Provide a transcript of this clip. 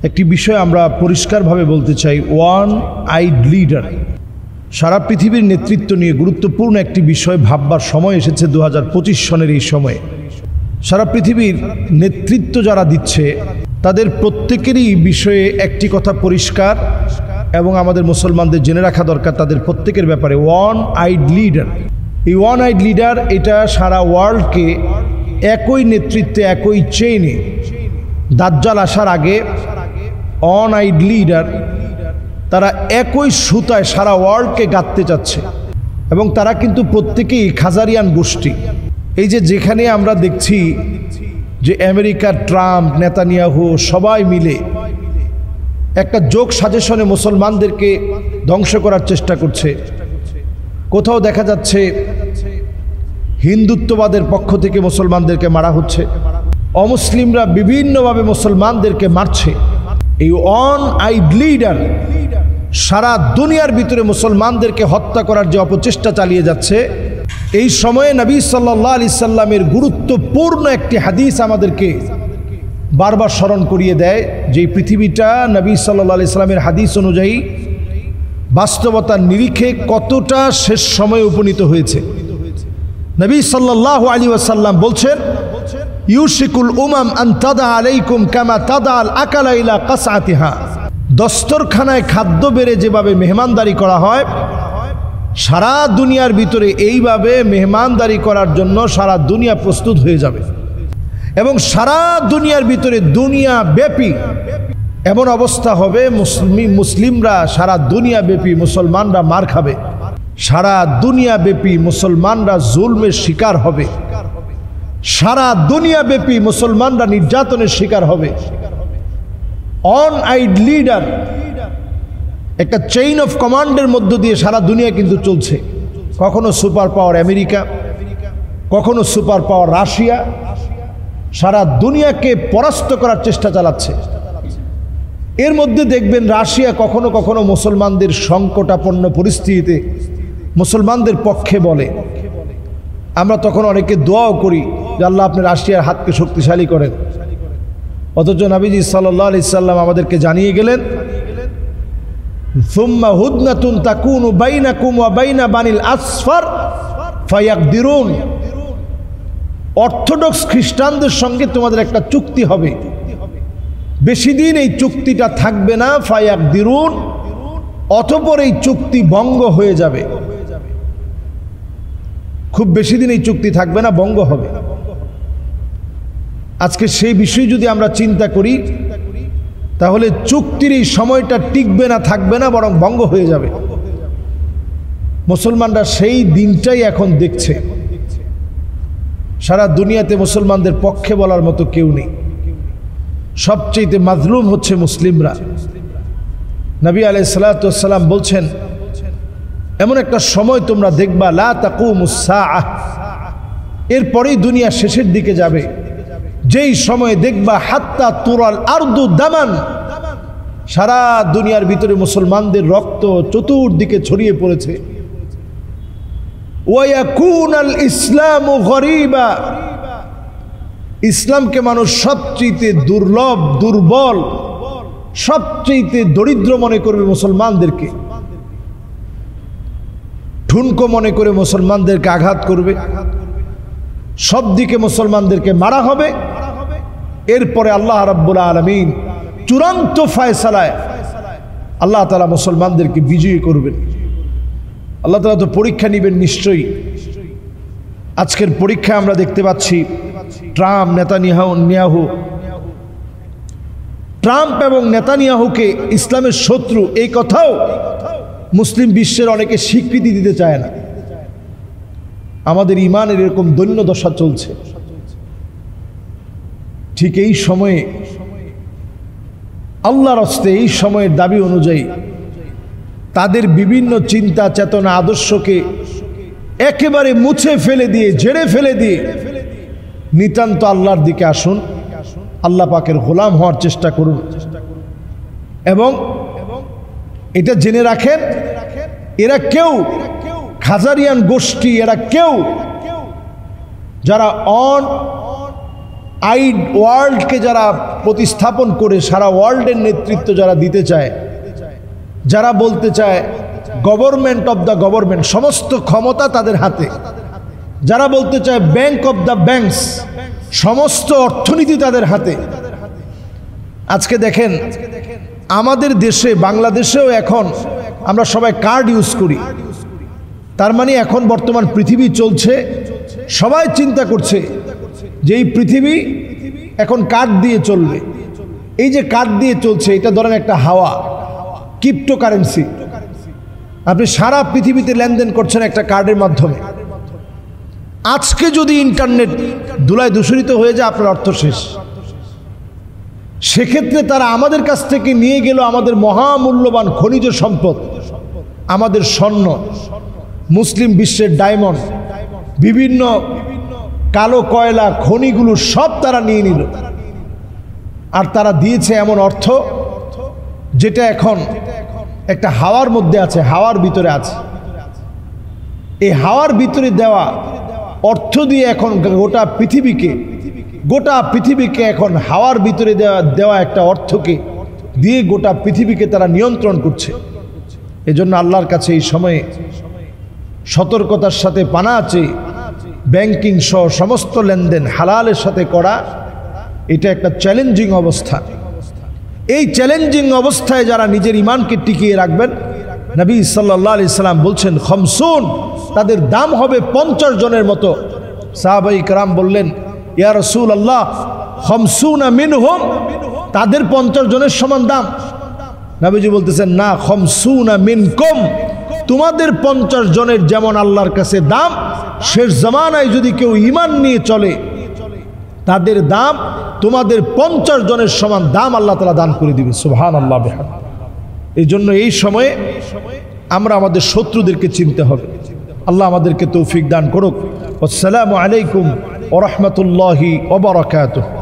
একটি বিষয় আমরা পরিষ্কারভাবে বলতে চাই, ওয়ান আইড লিডার। সারা পৃথিবীর নেতৃত্ব নিয়ে গুরুত্বপূর্ণ একটি বিষয় ভাববার সময় এসেছে 2025 সনের এই সময়ে। সারা পৃথিবীর নেতৃত্ব যারা দিচ্ছে তাদের প্রত্যেকেরই বিষয়ে একটি কথা পরিষ্কার এবং আমাদের মুসলমানদের জেনে রাখা দরকার, তাদের প্রত্যেকের ব্যাপারে ওয়ান আইড লিডার। এই ওয়ান আইড লিডার এটা সারা ওয়ার্ল্ডকে একই নেতৃত্বে একই চেইনে, দাজ্জাল আসার আগে ওয়ান আইড লিডার তারা একই সুতায় সারা ওয়ার্ল্ডকে গাঁথতে চাচ্ছে এবং তারা কিন্তু প্রত্যেকেই খাজারিয়ান গোষ্ঠী। এই যেখানে আমরা দেখছি যে আমেরিকার ট্রাম্প, নেতানিয়াহু সবাই মিলে একটা জোক সাজেশনে মুসলমানদেরকে ধ্বংস করার চেষ্টা করছে। কোথাও দেখা যাচ্ছে হিন্দুত্ববাদের পক্ষ থেকে মুসলমানদেরকে মারা হচ্ছে, অমুসলিমরা বিভিন্নভাবে মুসলমানদেরকে মারছে। এই ওয়ান আইড লিডার সারা দুনিয়ার ভিতরে মুসলমানদেরকে হত্যা করার যে অপচেষ্টা চালিয়ে যাচ্ছে, এই সময়ে নবী সাল্লাল্লাহু আলাইহি সাল্লামের গুরুত্বপূর্ণ একটি হাদিস আমাদেরকে বারবার স্মরণ করিয়ে দেয় যে পৃথিবীটা নবী সাল্লাল্লাহু আলাইহি সাল্লামের হাদিস অনুযায়ী বাস্তবতার নিরিখে কতটা শেষ সময়ে উপনীত হয়েছে। নবী সাল্লাল্লাহু আলাইহি ওয়াসাল্লাম বলছেন, ইউশিকুল উমাম আন তাদা আলাইকুম কামা তাদা আল আকালা ইলা কাসআতিহা। দস্তরখানায় খাদ্য বেড়ে যেভাবে মেহমানদারি করা হয়, সারা দুনিয়ার ভিতরে এইভাবে মেহমানদারি করার জন্য সারা দুনিয়া প্রস্তুত হয়ে যাবে এবং সারা দুনিয়ার ভিতরে দুনিয়া ব্যাপী এমন অবস্থা হবে, মুসলিমরা সারা দুনিয়া ব্যাপী মুসলমানরা মার খাবে, সারা দুনিয়া ব্যাপী মুসলমানরা জুলমের শিকার হবে, সারা দুনিয়া ব্যাপী মুসলমানরা নির্যাতনের শিকার হবে। অন আইড লিডার একটা চেইন অফ কমান্ডের মধ্য দিয়ে সারা দুনিয়া কিন্তু চলছে। কখনো সুপার পাওয়ার আমেরিকা, কখনো সুপার পাওয়ার রাশিয়া সারা দুনিয়াকে পরাস্ত করার চেষ্টা চালাচ্ছে। এর মধ্যে দেখবেন রাশিয়া কখনো কখনো মুসলমানদের সংকটাপন্ন পরিস্থিতিতে মুসলমানদের পক্ষে বলে। আমরা তখন অনেকে দোয়াও করি যে আল্লাহ আপনি রাশিয়ার হাতকে শক্তিশালী করেন। অথচ নবীজি সাল্লাল্লাহু আলাইহি সাল্লাম আমাদেরকে জানিয়ে গেলেন, সুম্মা হুদনাতুন তাকুনু বাইনাকুম ওয়া বাইনা বানিল আসফার ফায়াকদিরুন। অর্থোডক্স খ্রিস্টানদের সঙ্গে তোমাদের একটা চুক্তি হবে, বেশি দিন এই চুক্তিটা থাকবে না। ফায়াকদিরুন, অতঃপর এই চুক্তি ভঙ্গ হয়ে যাবে। খুব বেশি দিন এই চুক্তি থাকবে না, ভঙ্গ হবে। আজকে সেই বিষয় যদি আমরা চিন্তা করি তাহলে চুক্তির এই সময়টা টিকবে না, থাকবে না, বরং ভঙ্গ হয়ে যাবে। মুসলমানরা সেই দিনটাই এখন দেখছে। সারা দুনিয়াতে মুসলমানদের পক্ষে বলার মতো কেউ নেই, সবচেয়ে মাজলুম হচ্ছে মুসলিমরা। নবী আলাইহিস সালাতু ওয়াস সালাম বলছেন, এমন একটা সময় তোমরা দেখবা লা তাকুমুস সাআহ, এরপরেই দুনিয়া শেষের দিকে যাবে, যেই সময় দেখবা হাত্তা তুরাল আরদু দামান, সারা দুনিয়ার ভিতরে মুসলমানদের রক্ত চতুর্দিকে ছড়িয়ে পড়েছে। ওয়া ইয়াকুনাল ইসলামু গরীবা, ইসলামকে মানুষ সবচেয়ে দুর্লভ, দুর্বল, সবচেয়ে দরিদ্র মনে করবে মুসলমানদেরকে, ঠুনকো মনে করে মুসলমানদেরকে আঘাত করবে, সব দিকে মুসলমানদেরকে মারা হবে। এরপরে আল্লাহ রাব্বুল আলামিন চূড়ান্ত ফয়সালায় আল্লাহ তাআলা মুসলমানদেরকে বিজয়ী করবেন। আল্লাহ তাআলা তো পরীক্ষা নেবেন নিশ্চয়ই। আজকের পরীক্ষা আমরা দেখতে পাচ্ছি ট্রাম্প, নেতানিয়াহু, ট্রাম্প এবং নেতানিয়াহুকে ইসলামের শত্রু, এই কথাও মুসলিম বিশ্বের অনেকে স্বীকৃতি দিতে চায় না। আমাদের ইমানের এরকম দৈন্য দশা চলছে। ঠিক এই সময়ে আল্লাহর হস্তে, এই সময়ের দাবি অনুযায়ী তাদের বিভিন্ন চিন্তা চেতনা আদর্শকে একেবারে মুছে ফেলে দিয়ে, ঝেড়ে ফেলে দিয়ে নিতান্ত আল্লাহর দিকে আসুন, আল্লাহ পাকের গোলাম হওয়ার চেষ্টা করুন। এবং এটা জেনে রাখেন, এরা কেউ খাজারিয়ান গোষ্ঠী, এরা কেউ যারা অন আইড ওয়ার্ল্ডকে যারা প্রতিস্থাপন করে সারা ওয়ার্ল্ডের নেতৃত্ব যারা দিতে চায়, যারা বলতে চায় গভর্নমেন্ট অব দ্য গভর্নমেন্ট, সমস্ত ক্ষমতা তাদের হাতে, যারা বলতে চায় ব্যাংক অব দ্য ব্যাংকস, সমস্ত অর্থনীতি তাদের হাতে। আজকে দেখেন আমাদের দেশে, বাংলাদেশেও এখন আমরা সবাই কার্ড ইউজ করি। তার মানে এখন বর্তমান পৃথিবী চলছে, সবাই চিন্তা করছে যে এই পৃথিবী এখন কার্ড দিয়ে চলবে। এই যে কার্ড দিয়ে চলছে, এটা ধরেন একটা হাওয়া, ক্রিপ্টোকারেন্সি। আপনি সারা পৃথিবীতে লেনদেন করছেন একটা কার্ডের মাধ্যমে। আজকে যদি ইন্টারনেট ধুলায় দূষিত হয়ে যায়, আপনার অর্থ শেষ। সেক্ষেত্রে তারা আমাদের কাছ থেকে নিয়ে গেল আমাদের মহামূল্যবান খনিজ সম্পদ, আমাদের স্বর্ণ, মুসলিম বিশ্বের ডায়মন্ড, বিভিন্ন কালো কয়লা খনিগুলো সব তারা নিয়ে নিল। আর তারা দিয়েছে এমন অর্থ যেটা এখন একটা হাওয়ার মধ্যে আছে, হাওয়ার ভিতরে আছে। এই হাওয়ার ভিতরে দেওয়া অর্থ দিয়ে এখন গোটা পৃথিবীকে এখন হাওয়ার ভিতরে দেওয়া একটা অর্থকে দিয়ে গোটা পৃথিবীকে তারা নিয়ন্ত্রণ করছে। এজন্য আল্লাহর কাছে এই সময়ে সতর্কতার সাথে পানা আছে, ব্যাংকিং সহ সমস্ত লেনদেন হালালের সাথে করা, এটা একটা চ্যালেঞ্জিং অবস্থা। এই চ্যালেঞ্জিং অবস্থায় যারা নিজের ইমানকে টিকিয়ে রাখবেন, নবী সাল্লাল্লাহু আলাইহি সাল্লাম বলছেন খমসুন, তাদের দাম হবে 50 জনের মতো। সাহাবায়ে কেরাম বললেন, ইয়া রাসূলুল্লাহ খমসুনা মিনহুম, তাদের 50 জনের সমান দাম? নবীজি বলতেছেন, না, খমসুনা মিনকুম, তোমাদের 50 জনের যেমন আল্লাহর কাছে দাম, শেষ জামানায় যদি কেউ ঈমান নিয়ে চলে, তাদের দাম তোমাদের 50 জনের সমান দাম আল্লাহ তাআলা দান করে দিবে। সুবহানাল্লাহ বিহামদিহি। এই জন্য এই সময়ে আমরা আমাদের শত্রুদেরকে চিনতে হবে। আল্লাহ আমাদেরকে তৌফিক দান করুক। আসসালামু আলাইকুম ওয়া রাহমাতুল্লাহি ওয়া বারাকাতুহু।